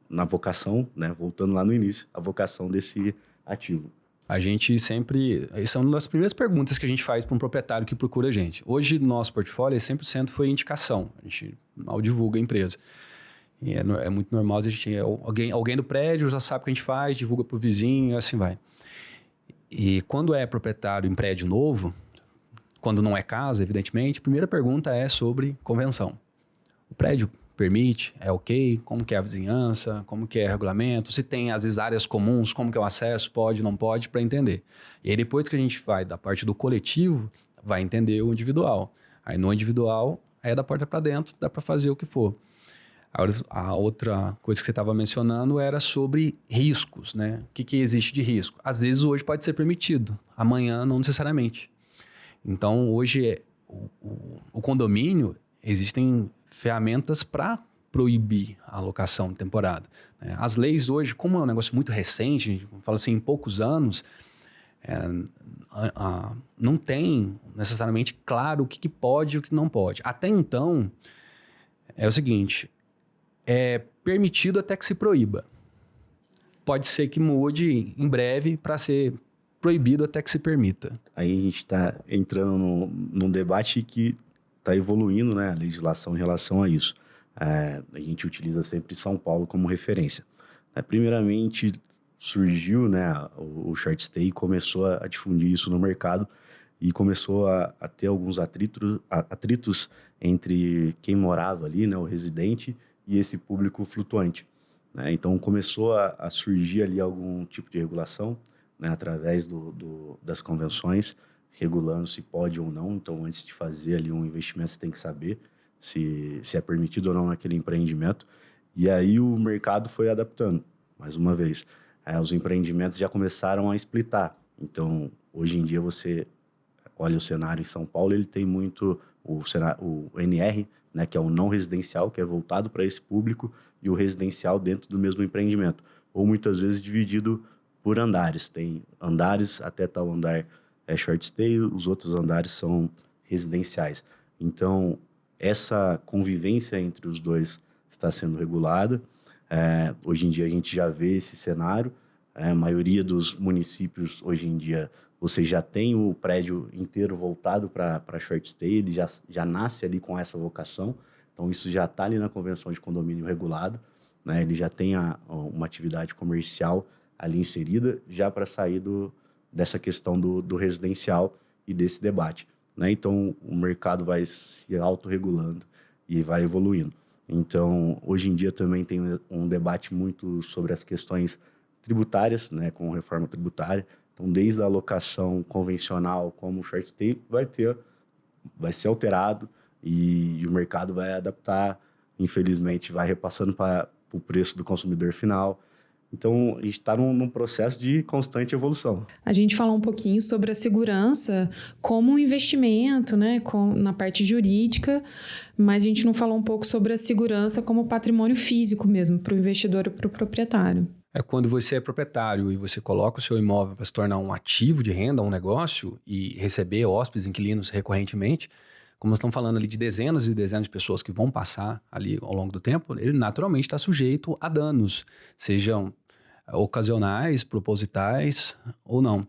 Speaker 2: na vocação, né? Voltando lá no início, a vocação desse ativo.
Speaker 3: A gente sempre... Essa é uma das primeiras perguntas que a gente faz para um proprietário que procura a gente. Hoje, nosso portfólio 100% foi indicação. A gente mal divulga a empresa. E é muito normal, a gente, alguém do prédio já sabe o que a gente faz, divulga para o vizinho e assim vai. E quando é proprietário em prédio novo, quando não é casa, evidentemente, a primeira pergunta é sobre convenção. O prédio permite, é ok, como que é a vizinhança, como que é o regulamento, se tem às vezes áreas comuns, como que é o acesso, pode, não pode, para entender. E aí depois que a gente vai da parte do coletivo, vai entender o individual. Aí no individual, é da porta para dentro, dá para fazer o que for. A outra coisa que você estava mencionando era sobre riscos, né? O que existe de risco? Às vezes hoje pode ser permitido, amanhã não necessariamente. Então hoje o condomínio, existem ferramentas para proibir a alocação de temporada. As leis hoje, como é um negócio muito recente, fala assim, em poucos anos, não tem necessariamente claro o que pode e o que não pode. Até então, é o seguinte... é permitido até que se proíba. Pode ser que mude em breve para ser proibido até que se permita.
Speaker 2: Aí a gente está entrando num debate que está evoluindo, né, a legislação em relação a isso. A gente utiliza sempre São Paulo como referência. Primeiramente, surgiu, né, o short stay e começou a difundir isso no mercado e começou a ter alguns atritos entre quem morava ali, né, o residente, e esse público flutuante, né? Então começou a surgir ali algum tipo de regulação, né, através das convenções, regulando se pode ou não. Então, antes de fazer ali um investimento, você tem que saber se é permitido ou não naquele empreendimento. E aí o mercado foi adaptando, mais uma vez. Os empreendimentos já começaram a splitar. Então, hoje em dia, você olha o cenário em São Paulo, ele tem muito o NR, né, que é o não residencial, que é voltado para esse público, e o residencial dentro do mesmo empreendimento. Ou muitas vezes dividido por andares. Tem andares, até tal andar é short stay, os outros andares são residenciais. Então, essa convivência entre os dois está sendo regulada. Hoje em dia a gente já vê esse cenário. A maioria dos municípios, hoje em dia, você já tem o prédio inteiro voltado para short stay, ele já nasce ali com essa vocação. Então, isso já está ali na convenção de condomínio regulado, né? Ele já tem uma atividade comercial ali inserida, já para sair dessa questão do residencial e desse debate, né? Então, o mercado vai se autorregulando e vai evoluindo. Então, hoje em dia também tem um debate muito sobre as questões tributárias, né, com reforma tributária. Então, desde a alocação convencional como o short stay, vai ser alterado e o mercado vai adaptar. Infelizmente, vai repassando para o preço do consumidor final. Então, a gente está num processo de constante evolução.
Speaker 1: A gente falou um pouquinho sobre a segurança como um investimento, né, na parte jurídica, mas a gente não falou um pouco sobre a segurança como patrimônio físico mesmo, para o investidor e para o proprietário.
Speaker 3: Quando você é proprietário e você coloca o seu imóvel para se tornar um ativo de renda, um negócio, e receber hóspedes, inquilinos recorrentemente, como nós estamos falando ali de dezenas e dezenas de pessoas que vão passar ali ao longo do tempo, ele naturalmente está sujeito a danos, sejam ocasionais, propositais ou não.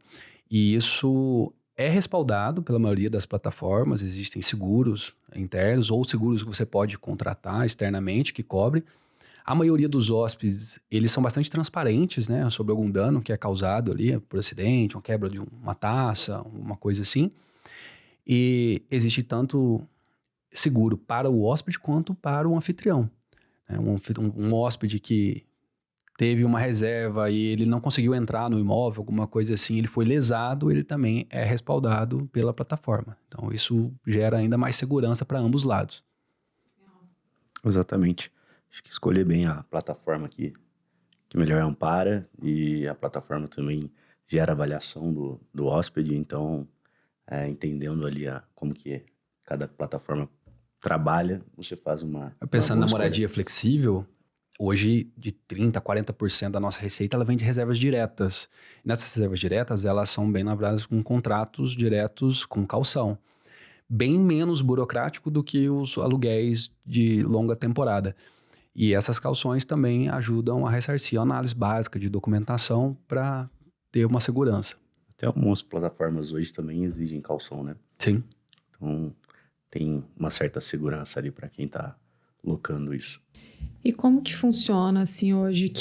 Speaker 3: E isso é respaldado pela maioria das plataformas, existem seguros internos ou seguros que você pode contratar externamente que cobre. A maioria dos hóspedes, eles são bastante transparentes, né, sobre algum dano que é causado ali por acidente, uma quebra de uma taça, uma coisa assim. E existe tanto seguro para o hóspede quanto para o anfitrião. Um hóspede que teve uma reserva e ele não conseguiu entrar no imóvel, alguma coisa assim, ele foi lesado, ele também é respaldado pela plataforma. Então, isso gera ainda mais segurança para ambos os lados.
Speaker 2: Exatamente. Acho que escolher bem a plataforma que melhor ampara, e a plataforma também gera avaliação do hóspede. Então, entendendo ali como que cada plataforma trabalha, você faz uma
Speaker 3: Pensando
Speaker 2: boa
Speaker 3: na moradia
Speaker 2: escolha.
Speaker 3: flexível, hoje de 30% a 40% da nossa receita ela vem de reservas diretas. E nessas reservas diretas, elas são bem lavradas com contratos diretos com caução. bem menos burocrático do que os aluguéis de longa temporada. E essas cauções também ajudam a ressarcir a análise básica de documentação para ter uma segurança.
Speaker 2: Até algumas plataformas hoje também exigem caução, né?
Speaker 3: Sim.
Speaker 2: Então, tem uma certa segurança ali para quem está locando isso.
Speaker 1: E como que funciona, assim, hoje,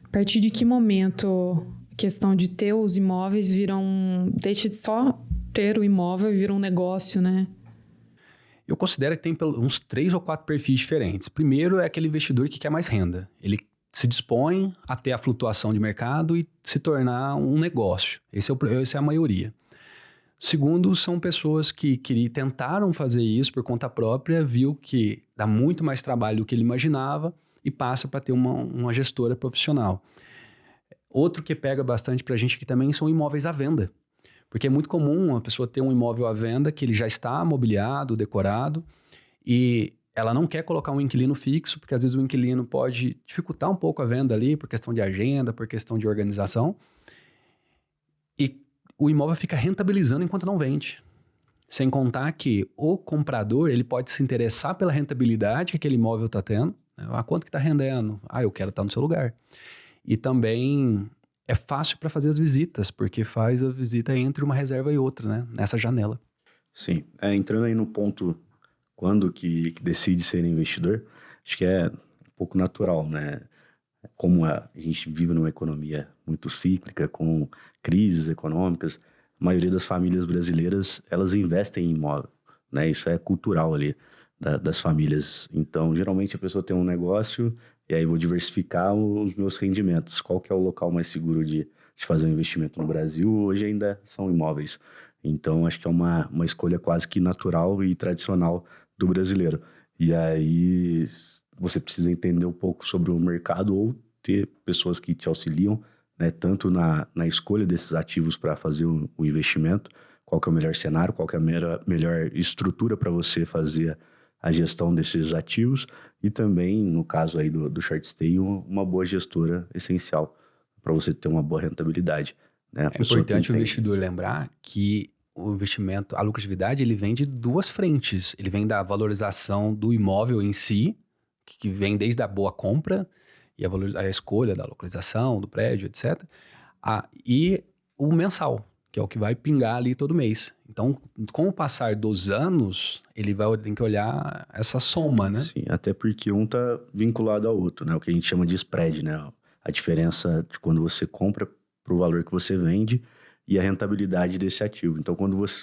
Speaker 1: a partir de que momento a questão de ter os imóveis deixa de só ter o imóvel e vira um negócio, né?
Speaker 3: Eu considero que tem uns 3 ou 4 perfis diferentes. Primeiro é aquele investidor que quer mais renda. Ele se dispõe a ter a flutuação de mercado e se tornar um negócio. Essa é a maioria. Segundo, são pessoas que tentaram fazer isso por conta própria, viu que dá muito mais trabalho do que ele imaginava e passa para ter uma gestora profissional. Outro que pega bastante para a gente aqui também são imóveis à venda. Porque é muito comum a pessoa ter um imóvel à venda que ele já está mobiliado, decorado, e ela não quer colocar um inquilino fixo, porque às vezes o inquilino pode dificultar um pouco a venda ali, por questão de agenda, por questão de organização. E o imóvel fica rentabilizando enquanto não vende. Sem contar que o comprador ele pode se interessar pela rentabilidade que aquele imóvel está tendo. Ah, quanto que está rendendo? Ah, eu quero estar no seu lugar. E também é fácil para fazer as visitas, porque faz a visita entre uma reserva e outra, né? Nessa janela.
Speaker 2: Sim. Entrando aí no ponto quando que decide ser investidor, acho que é um pouco natural, né? Como a gente vive numa economia muito cíclica, com crises econômicas, a maioria das famílias brasileiras, elas investem em imóvel, né? Isso é cultural ali das famílias. Então, geralmente a pessoa tem um negócio e aí vou diversificar os meus rendimentos. Qual que é o local mais seguro de fazer um investimento no Brasil? Hoje ainda são imóveis. Então, acho que é uma escolha quase que natural e tradicional do brasileiro. E aí você precisa entender um pouco sobre o mercado ou ter pessoas que te auxiliam, né, tanto na escolha desses ativos para fazer o investimento, qual que é o melhor cenário, qual que é a melhor estrutura para você fazer a gestão desses ativos e também, no caso aí do short stay, uma boa gestora essencial para você ter uma boa rentabilidade. Né?
Speaker 3: É importante o investidor lembrar que o investimento, a lucratividade, ele vem de 2 frentes. Ele vem da valorização do imóvel em si, que vem desde a boa compra e a escolha da localização, do prédio, etc. E o mensal, que é o que vai pingar ali todo mês. Então, com o passar dos anos, ele tem que olhar essa soma, né?
Speaker 2: Sim, até porque um está vinculado ao outro, né? O que a gente chama de spread, né? A diferença de quando você compra para o valor que você vende e a rentabilidade desse ativo. Então,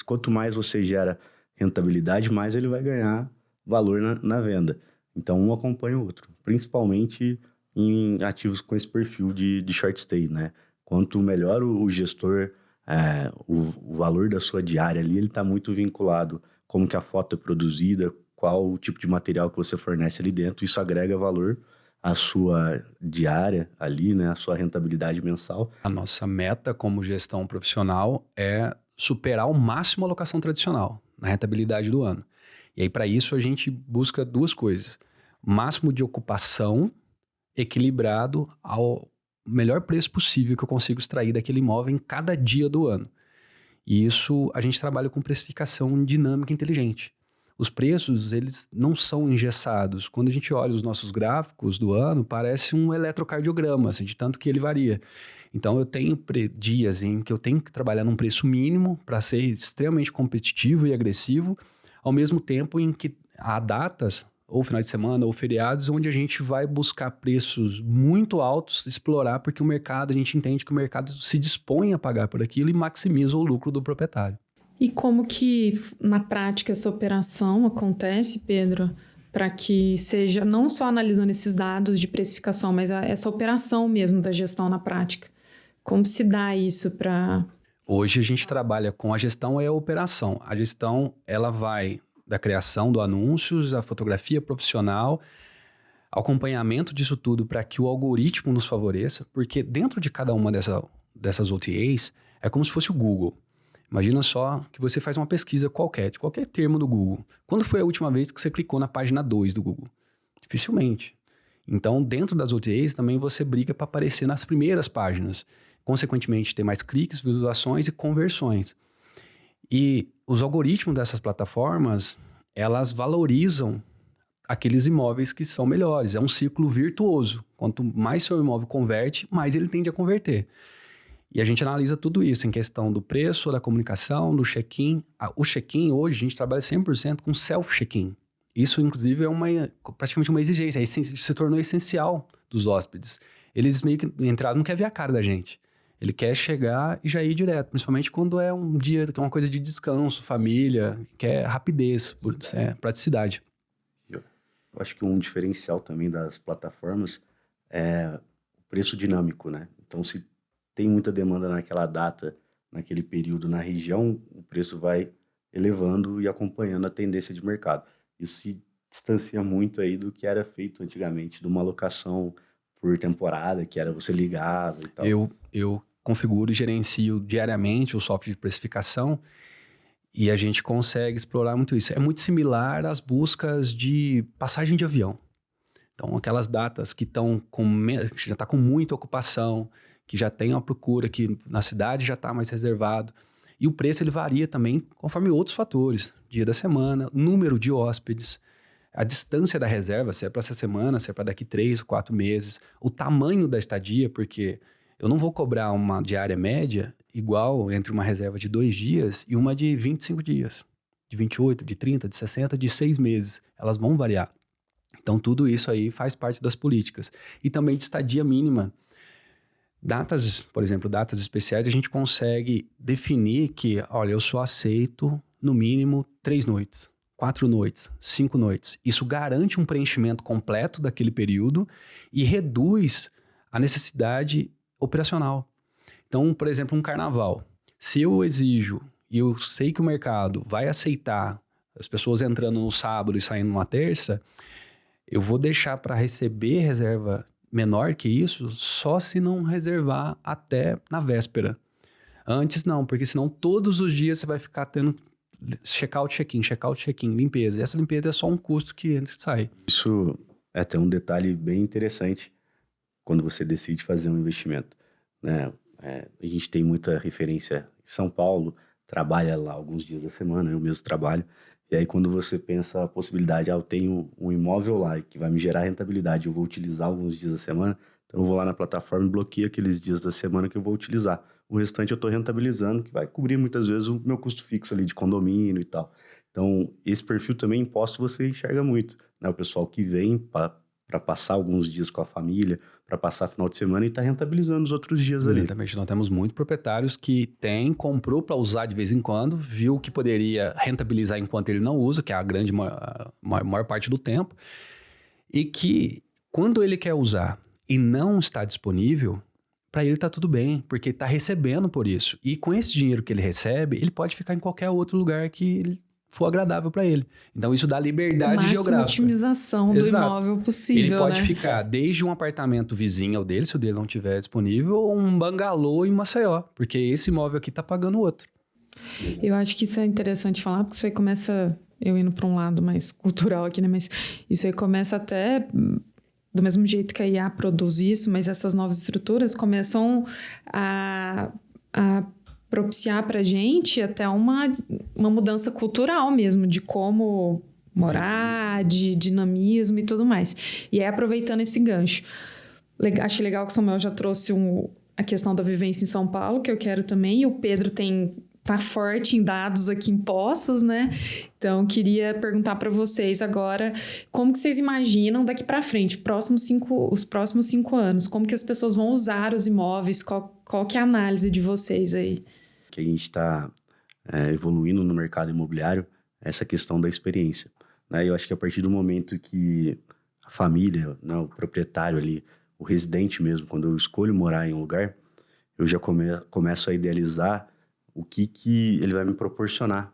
Speaker 2: quanto mais você gera rentabilidade, mais ele vai ganhar valor na venda. Então, um acompanha o outro, principalmente em ativos com esse perfil de short stay, né? Quanto melhor o gestor, o valor da sua diária ali, ele está muito vinculado como que a foto é produzida, qual o tipo de material que você fornece ali dentro, isso agrega valor à sua diária ali, né? A sua rentabilidade mensal.
Speaker 3: A nossa meta como gestão profissional é superar ao máximo a alocação tradicional na rentabilidade do ano. E aí, para isso, a gente busca 2 coisas. Máximo de ocupação equilibrado ao melhor preço possível que eu consigo extrair daquele imóvel em cada dia do ano. E isso, a gente trabalha com precificação dinâmica inteligente. Os preços, eles não são engessados. Quando a gente olha os nossos gráficos do ano, parece um eletrocardiograma, assim, de tanto que ele varia. Então, eu tenho dias em que eu tenho que trabalhar num preço mínimo para ser extremamente competitivo e agressivo, ao mesmo tempo em que há datas, ou finais de semana, ou feriados, onde a gente vai buscar preços muito altos, explorar, porque a gente entende que o mercado se dispõe a pagar por aquilo e maximiza o lucro do proprietário.
Speaker 1: E como que, na prática, essa operação acontece, Pedro, para que seja não só analisando esses dados de precificação, mas essa operação mesmo da gestão na prática? Como se dá isso para...
Speaker 3: Hoje a gente trabalha com a gestão e a operação. A gestão, ela vai da criação do anúncios, a fotografia profissional, acompanhamento disso tudo para que o algoritmo nos favoreça, porque dentro de cada uma dessas OTAs é como se fosse o Google. Imagina só que você faz uma pesquisa qualquer, de qualquer termo do Google. Quando foi a última vez que você clicou na página 2 do Google? Dificilmente. Então, dentro das OTAs, também você briga para aparecer nas primeiras páginas. Consequentemente, ter mais cliques, visualizações e conversões. E os algoritmos dessas plataformas, elas valorizam aqueles imóveis que são melhores. É um ciclo virtuoso. Quanto mais seu imóvel converte, mais ele tende a converter. E a gente analisa tudo isso em questão do preço, da comunicação, do check-in. O check-in, hoje, a gente trabalha 100% com self-check-in. Isso, inclusive, é praticamente uma exigência. Se tornou essencial dos hóspedes. Eles meio que entraram, não quer ver a cara da gente. Ele quer chegar e já ir direto, principalmente quando é um dia, que é uma coisa de descanso, família, quer rapidez, praticidade.
Speaker 2: Eu acho que um diferencial também das plataformas é o preço dinâmico, né? Então, se tem muita demanda naquela data, naquele período na região, o preço vai elevando e acompanhando a tendência de mercado. Isso se distancia muito aí do que era feito antigamente, de uma alocação por temporada, que era você ligava e tal.
Speaker 3: Eu configuro e gerencio diariamente o software de precificação e a gente consegue explorar muito isso. É muito similar às buscas de passagem de avião. Então, aquelas datas que já está com muita ocupação, que já tem uma procura, que na cidade já está mais reservado. E o preço ele varia também conforme outros fatores. Dia da semana, número de hóspedes, a distância da reserva, se é para essa semana, se é para daqui 3, 4 meses, o tamanho da estadia, porque eu não vou cobrar uma diária média igual entre uma reserva de 2 dias e uma de 25 dias, de 28, de 30, de 60, de 6 meses. Elas vão variar. Então, tudo isso aí faz parte das políticas. E também de estadia mínima. Datas, por exemplo, datas especiais, a gente consegue definir que, olha, eu só aceito no mínimo 3 noites. 4 noites, 5 noites. Isso garante um preenchimento completo daquele período e reduz a necessidade operacional. Então, por exemplo, um carnaval. Se eu exijo e eu sei que o mercado vai aceitar as pessoas entrando no sábado e saindo numa terça, eu vou deixar para receber reserva menor que isso só se não reservar até na véspera. Antes não, porque senão todos os dias você vai ficar tendo check-out, check-in, limpeza. E essa limpeza é só um custo que entra e sai.
Speaker 2: Isso é até um detalhe bem interessante quando você decide fazer um investimento, né? A gente tem muita referência em São Paulo, trabalha lá alguns dias da semana, eu mesmo trabalho. E aí quando você pensa a possibilidade, eu tenho um imóvel lá que vai me gerar rentabilidade, eu vou utilizar alguns dias da semana, então eu vou lá na plataforma e bloqueio aqueles dias da semana que eu vou utilizar. O restante eu estou rentabilizando, que vai cobrir muitas vezes o meu custo fixo ali de condomínio e tal. Então, esse perfil também imposto você enxerga muito, né? O pessoal que vem para passar alguns dias com a família, para passar final de semana e está rentabilizando os outros dias ali.
Speaker 3: Exatamente, nós temos muitos proprietários que comprou para usar de vez em quando, viu que poderia rentabilizar enquanto ele não usa, que é a maior parte do tempo, e que quando ele quer usar e não está disponível, para ele tá tudo bem, porque está recebendo por isso. E com esse dinheiro que ele recebe, ele pode ficar em qualquer outro lugar que for agradável para ele. Então, isso dá liberdade geográfica.
Speaker 1: Otimização do imóvel possível,
Speaker 3: ele pode
Speaker 1: né?
Speaker 3: ficar desde um apartamento vizinho ao dele, se o dele não estiver disponível, ou um bangalô em Maceió, porque esse imóvel aqui tá pagando outro.
Speaker 1: Eu acho que isso é interessante falar, porque isso aí começa... Eu indo para um lado mais cultural aqui, né? Mas isso aí começa até... Do mesmo jeito que a IA produz isso, mas essas novas estruturas começam a propiciar para a gente até uma mudança cultural mesmo, de como morar, de dinamismo e tudo mais. E aí, aproveitando esse gancho, achei legal que o Samuel já trouxe a questão da vivência em São Paulo, que eu quero também, e o Pedro tá forte em dados aqui em Poços, né? Então, queria perguntar para vocês agora, como que vocês imaginam daqui para frente, os próximos 5 anos? Como que as pessoas vão usar os imóveis? Qual que é a análise de vocês aí?
Speaker 2: Que a gente está evoluindo no mercado imobiliário, essa questão da experiência, né? Eu acho que a partir do momento que a família, né, o proprietário ali, o residente mesmo, quando eu escolho morar em um lugar, eu já começo a idealizar o que ele vai me proporcionar,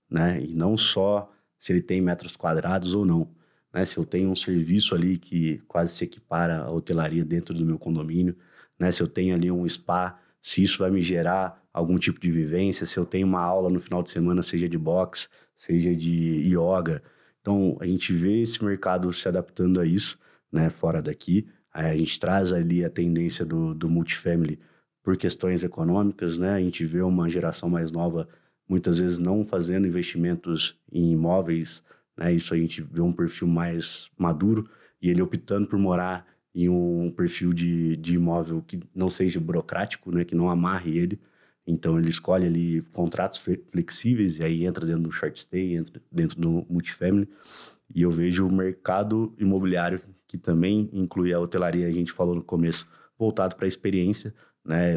Speaker 2: né? E não só se ele tem metros quadrados ou não, né? Se eu tenho um serviço ali que quase se equipara à hotelaria dentro do meu condomínio, né? Se eu tenho ali um spa, se isso vai me gerar algum tipo de vivência, se eu tenho uma aula no final de semana, seja de boxe, seja de yoga. Então, a gente vê esse mercado se adaptando a isso, né? Fora daqui. Aí a gente traz ali a tendência do multifamily por questões econômicas, né? A gente vê uma geração mais nova muitas vezes não fazendo investimentos em imóveis, né? Isso a gente vê um perfil mais maduro, e ele optando por morar em um perfil de imóvel que não seja burocrático, né? Que não amarre ele. Então, ele escolhe ali contratos flexíveis, e aí entra dentro do short stay, entra dentro do multifamily. E eu vejo o mercado imobiliário, que também inclui a hotelaria, a gente falou no começo, voltado para a experiência, né?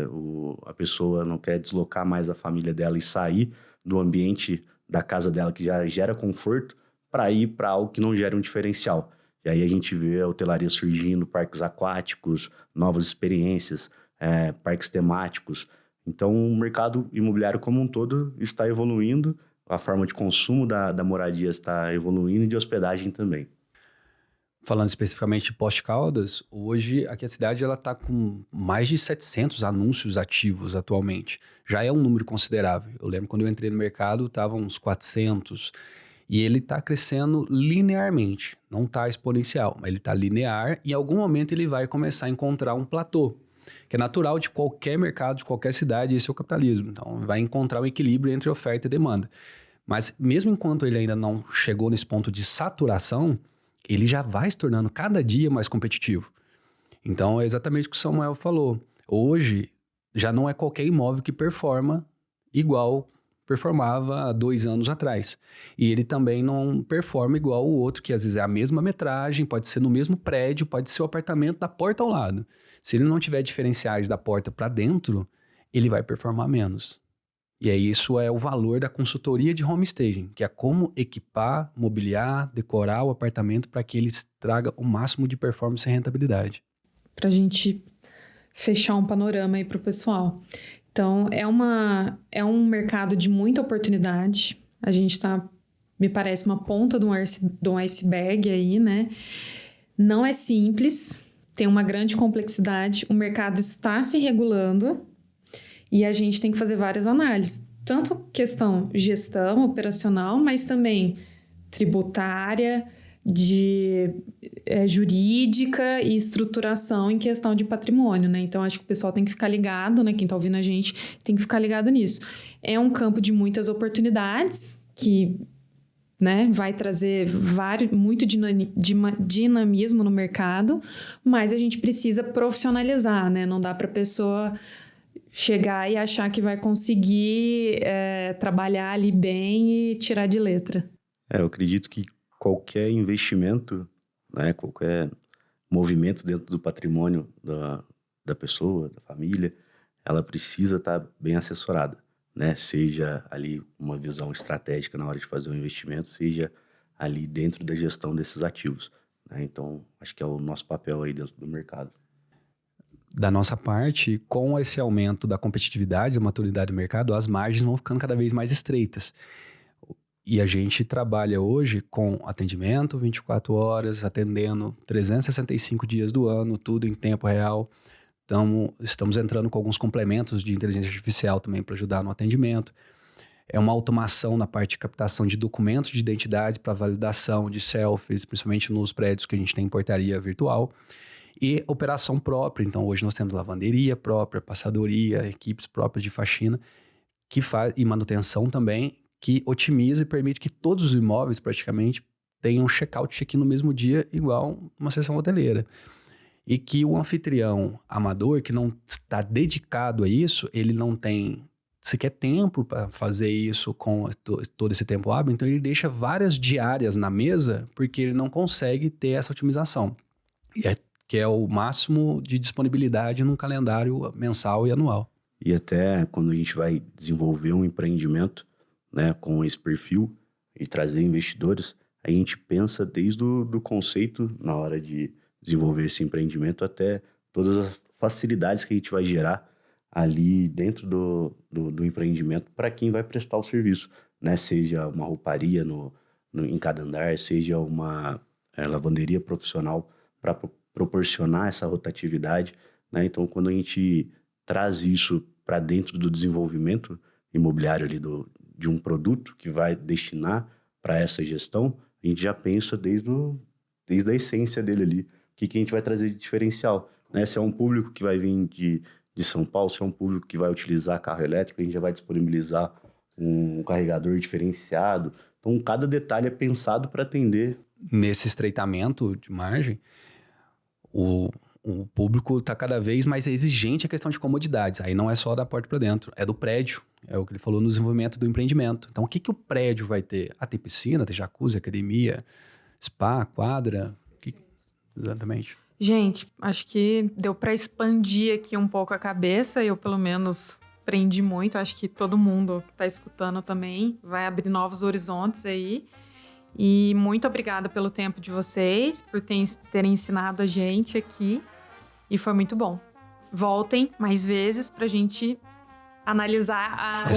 Speaker 2: A pessoa não quer deslocar mais a família dela e sair do ambiente da casa dela, que já gera conforto, para ir para algo que não gera um diferencial. E aí a gente vê a hotelaria surgindo, parques aquáticos, novas experiências, parques temáticos. Então, o mercado imobiliário como um todo está evoluindo, a forma de consumo da moradia está evoluindo, e de hospedagem também.
Speaker 3: Falando especificamente de Poste Caldas, hoje aqui a cidade está com mais de 700 anúncios ativos atualmente. Já é um número considerável. Eu lembro quando eu entrei no mercado, estavam uns 400. E ele está crescendo linearmente, não está exponencial, mas ele está linear e em algum momento ele vai começar a encontrar um platô, que é natural de qualquer mercado, de qualquer cidade, esse é o capitalismo. Então, vai encontrar um equilíbrio entre oferta e demanda. Mas mesmo enquanto ele ainda não chegou nesse ponto de saturação, ele já vai se tornando cada dia mais competitivo. Então, é exatamente o que o Samuel falou. Hoje, já não é qualquer imóvel que performa igual performava há 2 anos atrás. E ele também não performa igual o outro, que às vezes é a mesma metragem, pode ser no mesmo prédio, pode ser o apartamento da porta ao lado. Se ele não tiver diferenciais da porta para dentro, ele vai performar menos. E aí isso é o valor da consultoria de home staging, que é como equipar, mobiliar, decorar o apartamento para que ele traga o máximo de performance e rentabilidade.
Speaker 1: Para a gente fechar um panorama aí para o pessoal. Então, é um mercado de muita oportunidade. A gente está, me parece, uma ponta de um iceberg aí, né? Não é simples, tem uma grande complexidade. O mercado está se regulando e a gente tem que fazer várias análises. Tanto questão gestão operacional, mas também tributária, jurídica e estruturação em questão de patrimônio, né? Então, acho que o pessoal tem que ficar ligado, né? Quem tá ouvindo a gente tem que ficar ligado nisso. É um campo de muitas oportunidades que, né, vai trazer muito dinamismo no mercado, mas a gente precisa profissionalizar, né? Não dá para a pessoa chegar e achar que vai conseguir trabalhar ali bem e tirar de letra.
Speaker 2: Eu acredito que qualquer investimento, né, qualquer movimento dentro do patrimônio da pessoa, da família, ela precisa estar bem assessorada, né? Seja ali uma visão estratégica na hora de fazer um investimento, seja ali dentro da gestão desses ativos, né? Então, acho que é o nosso papel aí dentro do mercado.
Speaker 3: Da nossa parte, com esse aumento da competitividade, da maturidade do mercado, as margens vão ficando cada vez mais estreitas. E a gente trabalha hoje com atendimento 24 horas, atendendo 365 dias do ano, tudo em tempo real. Estamos entrando com alguns complementos de inteligência artificial também para ajudar no atendimento. É uma automação na parte de captação de documentos de identidade para validação de selfies, principalmente nos prédios que a gente tem portaria virtual. E operação própria. Então, hoje nós temos lavanderia própria, passadoria, equipes próprias de faxina e manutenção também, que otimiza e permite que todos os imóveis praticamente tenham check-out e check-in no mesmo dia, igual uma sessão hoteleira. E que o anfitrião amador, que não está dedicado a isso, ele não tem sequer tempo para fazer isso com todo esse tempo hábil, então ele deixa várias diárias na mesa porque ele não consegue ter essa otimização. Que é o máximo de disponibilidade num calendário mensal e anual.
Speaker 2: E até quando a gente vai desenvolver um empreendimento, né, com esse perfil e trazer investidores, a gente pensa desde o conceito na hora de desenvolver esse empreendimento até todas as facilidades que a gente vai gerar ali dentro do empreendimento para quem vai prestar o serviço, né? Seja uma rouparia em cada andar, seja uma lavanderia profissional para proporcionar essa rotatividade, né? Então, quando a gente traz isso para dentro do desenvolvimento imobiliário ali de um produto que vai destinar para essa gestão, a gente já pensa desde a essência dele ali, o que a gente vai trazer de diferencial, né? Se é um público que vai vir de São Paulo, se é um público que vai utilizar carro elétrico, a gente já vai disponibilizar um carregador diferenciado. Então, cada detalhe é pensado para atender.
Speaker 3: Nesse estreitamento de margem, o público está cada vez mais exigente a questão de comodidades. Aí não é só da porta para dentro, é do prédio. É o que ele falou no desenvolvimento do empreendimento. Então, o que o prédio vai ter? Tem piscina, tem jacuzzi, academia, spa, quadra? Exatamente.
Speaker 1: Gente, acho que deu para expandir aqui um pouco a cabeça. Eu, pelo menos, aprendi muito. Acho que todo mundo que está escutando também vai abrir novos horizontes aí. E muito obrigada pelo tempo de vocês, por terem ensinado a gente aqui. E foi muito bom. Voltem mais vezes para a gente analisar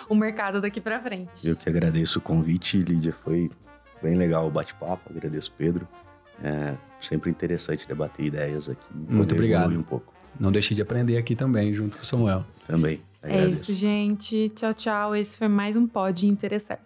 Speaker 1: o mercado daqui para frente.
Speaker 2: Eu que agradeço o convite, Lídia. Foi bem legal o bate-papo. Agradeço, Pedro. É sempre interessante debater ideias aqui.
Speaker 3: Muito obrigado.
Speaker 2: Um pouco.
Speaker 3: Não deixei de aprender aqui também, junto com o Samuel.
Speaker 2: Também. Agradeço.
Speaker 1: É isso, gente. Tchau, tchau. Esse foi mais um Pode Interessar.